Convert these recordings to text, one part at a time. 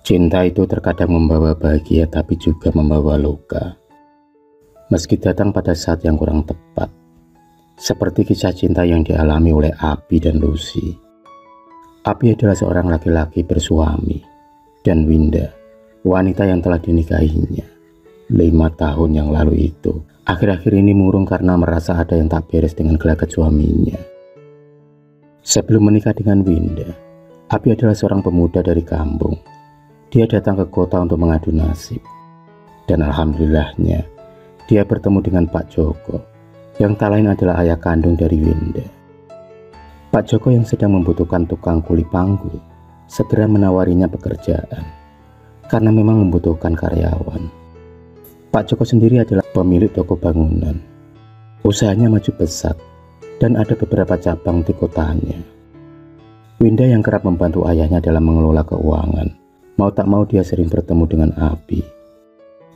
Cinta itu terkadang membawa bahagia tapi juga membawa luka. Meski datang pada saat yang kurang tepat. Seperti kisah cinta yang dialami oleh Abi dan Lucy. Abi adalah seorang laki-laki bersuami. Dan Winda, wanita yang telah dinikahinya 5 tahun yang lalu itu, akhir-akhir ini murung karena merasa ada yang tak beres dengan gelagat suaminya. Sebelum menikah dengan Winda, Abi adalah seorang pemuda dari kampung. Dia datang ke kota untuk mengadu nasib. Dan alhamdulillahnya, dia bertemu dengan Pak Joko, yang tak lain adalah ayah kandung dari Winda. Pak Joko yang sedang membutuhkan tukang kuli panggul, segera menawarinya pekerjaan, karena memang membutuhkan karyawan. Pak Joko sendiri adalah pemilik toko bangunan. Usahanya maju pesat, dan ada beberapa cabang di kotanya. Winda yang kerap membantu ayahnya dalam mengelola keuangan. Mau tak mau dia sering bertemu dengan Abi.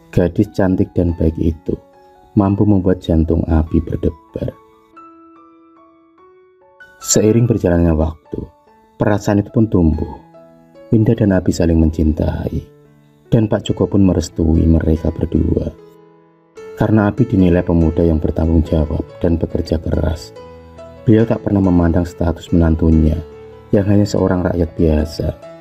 Gadis cantik dan baik itu mampu membuat jantung Abi berdebar. Seiring berjalannya waktu, perasaan itu pun tumbuh. Winda dan Abi saling mencintai, dan Pak Joko pun merestui mereka berdua. Karena Abi dinilai pemuda yang bertanggung jawab dan bekerja keras. Beliau tak pernah memandang status menantunya yang hanya seorang rakyat biasa.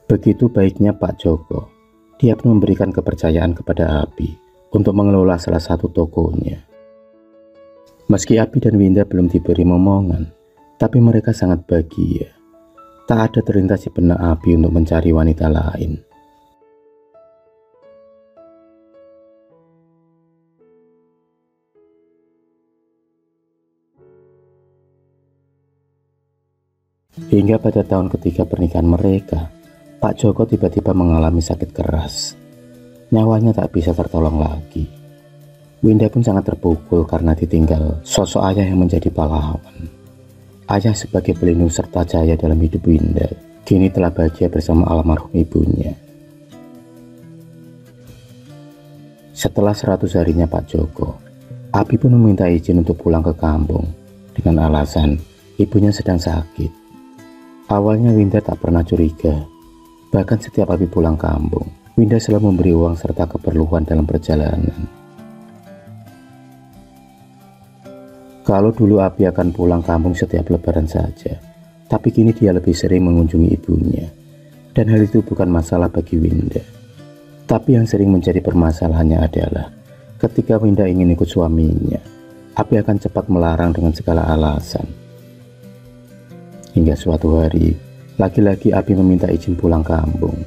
Begitu baiknya Pak Joko, dia pun memberikan kepercayaan kepada Abi untuk mengelola salah satu tokonya. Meski Abi dan Winda belum diberi momongan, tapi mereka sangat bahagia. Tak ada terlintas di benak Abi untuk mencari wanita lain. Hingga pada tahun ketiga pernikahan mereka, Pak Joko tiba-tiba mengalami sakit keras. Nyawanya tak bisa tertolong lagi. Winda pun sangat terpukul karena ditinggal sosok ayah yang menjadi pahlawan. Ayah sebagai pelindung serta cahaya dalam hidup Winda, kini telah bahagia bersama almarhum ibunya. Setelah 100 harinya Pak Joko, Abi pun meminta izin untuk pulang ke kampung dengan alasan ibunya sedang sakit. Awalnya Winda tak pernah curiga. Bahkan setiap Abi pulang kampung, Winda selalu memberi uang serta keperluan dalam perjalanan. Kalau dulu Abi akan pulang kampung setiap lebaran saja, tapi kini dia lebih sering mengunjungi ibunya. Dan hal itu bukan masalah bagi Winda. Tapi yang sering menjadi permasalahannya adalah ketika Winda ingin ikut suaminya, Abi akan cepat melarang dengan segala alasan. Hingga suatu hari, lagi-lagi Abi meminta izin pulang kampung,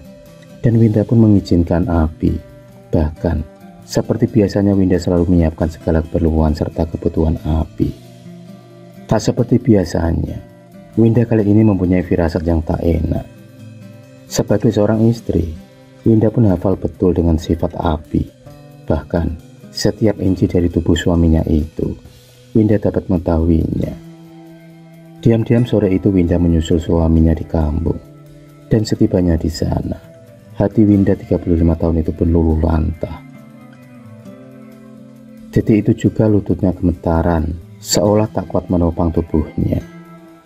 dan Winda pun mengizinkan Abi. Bahkan, seperti biasanya Winda selalu menyiapkan segala keperluan serta kebutuhan Abi. Tak seperti biasanya, Winda kali ini mempunyai firasat yang tak enak. Sebagai seorang istri, Winda pun hafal betul dengan sifat Abi. Bahkan, setiap inci dari tubuh suaminya itu, Winda dapat mengetahuinya. Diam-diam sore itu Winda menyusul suaminya di kampung. Dan setibanya di sana, hati Winda 35 tahun itu pun luluh lantah. Detik itu juga lututnya gemetaran, seolah tak kuat menopang tubuhnya.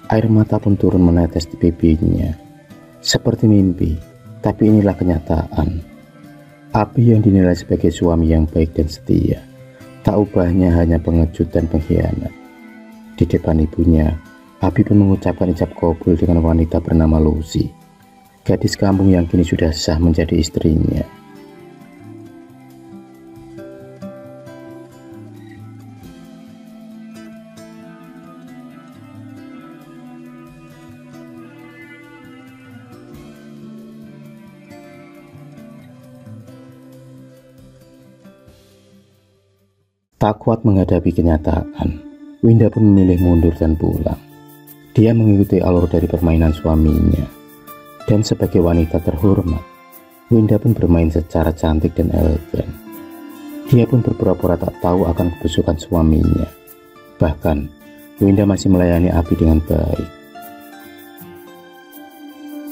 Air mata pun turun menetes di pipinya. Seperti mimpi, tapi inilah kenyataan. Abi yang dinilai sebagai suami yang baik dan setia, tak ubahnya hanya pengecut dan pengkhianat. Di depan ibunya, Abi pun mengucapkan ijab kabul dengan wanita bernama Lucy. gadis kampung yang kini sudah sah menjadi istrinya. Tak kuat menghadapi kenyataan, Winda pun memilih mundur dan pulang. Dia mengikuti alur dari permainan suaminya. Dan sebagai wanita terhormat, Winda pun bermain secara cantik dan elegan. Dia pun berpura-pura tak tahu akan kebusukan suaminya. Bahkan, Winda masih melayani Abi dengan baik.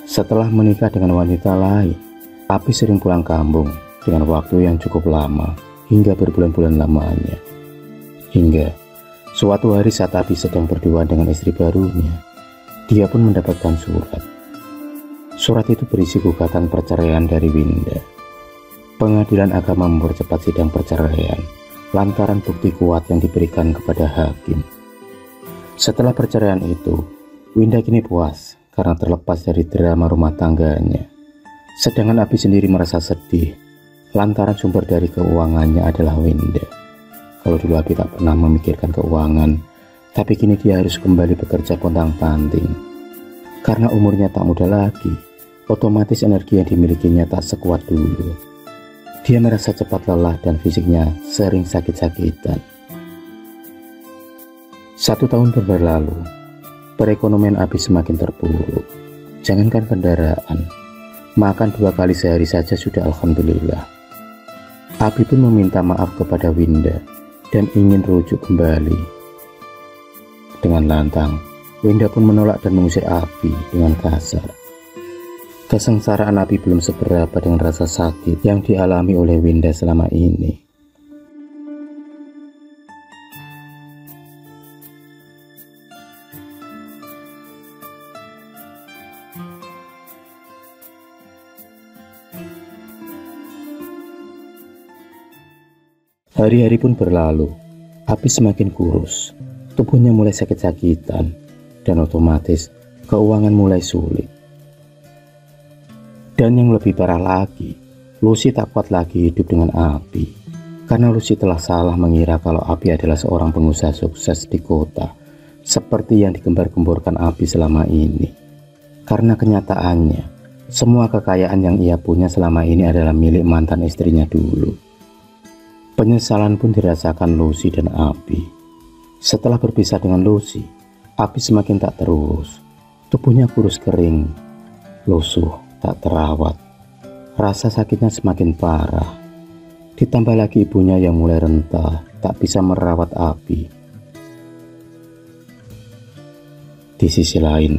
Setelah menikah dengan wanita lain, Abi sering pulang kampung dengan waktu yang cukup lama, hingga berbulan-bulan lamanya. Hingga suatu hari saat Abi sedang berdua dengan istri barunya, dia pun mendapatkan surat. Surat itu berisi gugatan perceraian dari Winda. Pengadilan agama mempercepat sidang perceraian lantaran bukti kuat yang diberikan kepada hakim. Setelah perceraian itu, Winda kini puas karena terlepas dari drama rumah tangganya. Sedangkan Abi sendiri merasa sedih lantaran sumber dari keuangannya adalah Winda. Kalau dulu Abi tak pernah memikirkan keuangan, tapi kini dia harus kembali bekerja pontang-panting. Karena umurnya tak muda lagi, otomatis energi yang dimilikinya tak sekuat dulu. Dia merasa cepat lelah dan fisiknya sering sakit-sakitan. 1 tahun berlalu, perekonomian Abi semakin terpuruk. Jangankan kendaraan, makan 2 kali sehari saja sudah alhamdulillah. Abi pun meminta maaf kepada Winda dan ingin rujuk kembali. Dengan lantang, Winda pun menolak dan mengusir Abi dengan kasar. Kesengsaraan Abi belum seberapa dengan rasa sakit yang dialami oleh Winda selama ini. Hari-hari pun berlalu, Abi semakin kurus, tubuhnya mulai sakit-sakitan, dan otomatis keuangan mulai sulit. Dan yang lebih parah lagi, Lucy tak kuat lagi hidup dengan Abi, karena Lucy telah salah mengira kalau Abi adalah seorang pengusaha sukses di kota, seperti yang digembar-gemborkan Abi selama ini. Karena kenyataannya, semua kekayaan yang ia punya selama ini adalah milik mantan istrinya dulu. Penyesalan pun dirasakan Lucy dan Abi. Setelah berpisah dengan Lucy, Abi semakin tak terurus. Tubuhnya kurus kering, lusuh, tak terawat. Rasa sakitnya semakin parah. Ditambah lagi ibunya yang mulai rentah, tak bisa merawat Abi. Di sisi lain,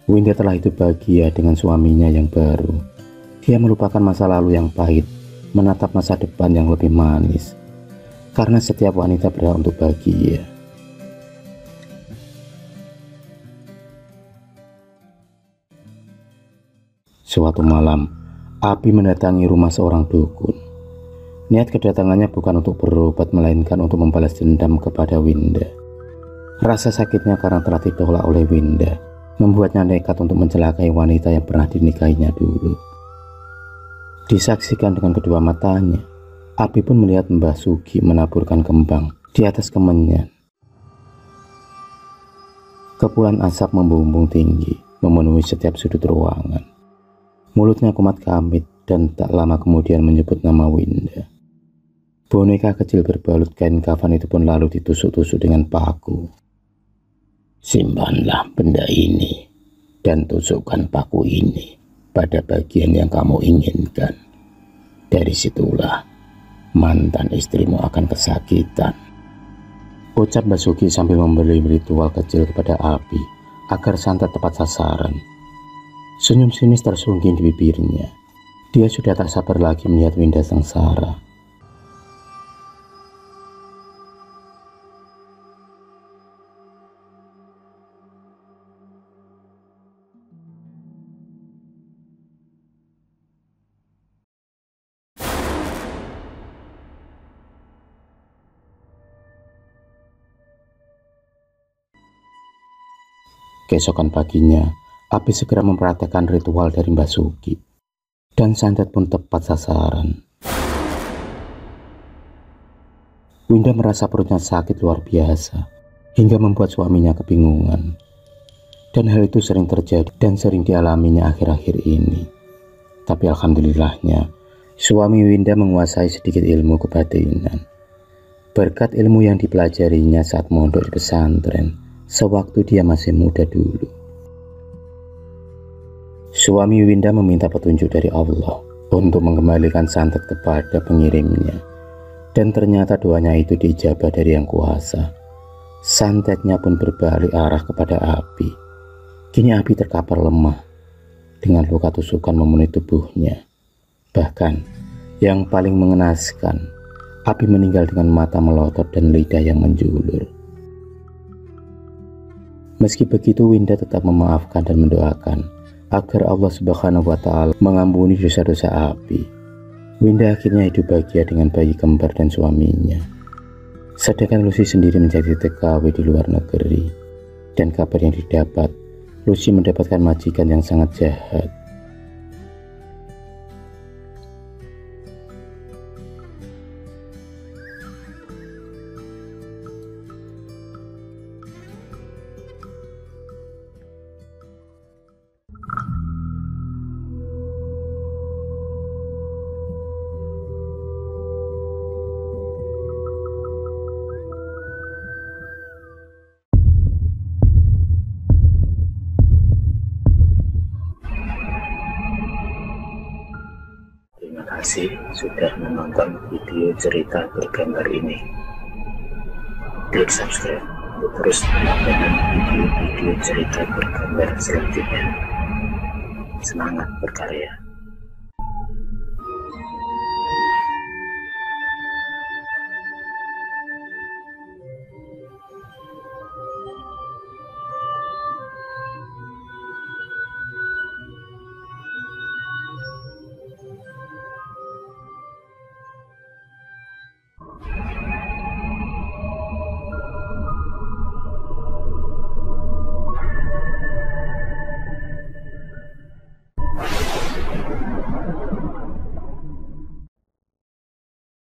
Winda telah hidup bahagia dengan suaminya yang baru. Dia melupakan masa lalu yang pahit, menatap masa depan yang lebih manis. Karena setiap wanita berhak untuk bahagia. Suatu malam, Abi mendatangi rumah seorang dukun. Niat kedatangannya bukan untuk berobat, melainkan untuk membalas dendam kepada Winda. Rasa sakitnya karena telah ditolak oleh Winda membuatnya nekat untuk mencelakai wanita yang pernah dinikahinya dulu. Disaksikan dengan kedua matanya, Abi pun melihat Mbah Sugi menaburkan kembang di atas kemenyan. Kepulan asap membumbung tinggi, memenuhi setiap sudut ruangan. Mulutnya kumat kamit dan tak lama kemudian menyebut nama Winda. Boneka kecil berbalut kain kafan itu pun lalu ditusuk-tusuk dengan paku. Simpanlah benda ini dan tusukkan paku ini pada bagian yang kamu inginkan. Dari situlah mantan istrimu akan kesakitan, ucap Basuki sambil memberi ritual kecil kepada Abi agar santet tepat sasaran. Senyum sinis tersungging di bibirnya. Dia sudah tak sabar lagi melihat Winda sengsara. Keesokan paginya, Abi segera mempraktekkan ritual dari Mbah Sugi, dan santet pun tepat sasaran. Winda merasa perutnya sakit luar biasa, hingga membuat suaminya kebingungan. Dan hal itu sering terjadi dan sering dialaminya akhir-akhir ini. Tapi alhamdulillahnya, suami Winda menguasai sedikit ilmu kebatinan. Berkat ilmu yang dipelajarinya saat mondok di pesantren, sewaktu dia masih muda dulu. Suami Winda meminta petunjuk dari Allah untuk mengembalikan santet kepada pengirimnya. Dan ternyata doanya itu diijabah dari Yang Kuasa. Santetnya pun berbalik arah kepada api. Kini api terkapar lemah, dengan luka tusukan memenuhi tubuhnya. Bahkan, yang paling mengenaskan, api meninggal dengan mata melotot dan lidah yang menjulur. Meski begitu, Winda tetap memaafkan dan mendoakan agar Allah Subhanahu wa Ta'ala mengampuni dosa-dosa api. Winda akhirnya hidup bahagia dengan bayi kembar dan suaminya. Sedangkan Lucy sendiri menjadi TKW di luar negeri. Dan kabar yang didapat, Lucy mendapatkan majikan yang sangat jahat. Terima kasih sudah menonton video cerita bergambar ini. Klik subscribe untuk terus mendapatkan video-video cerita bergambar selanjutnya. Semangat berkarya.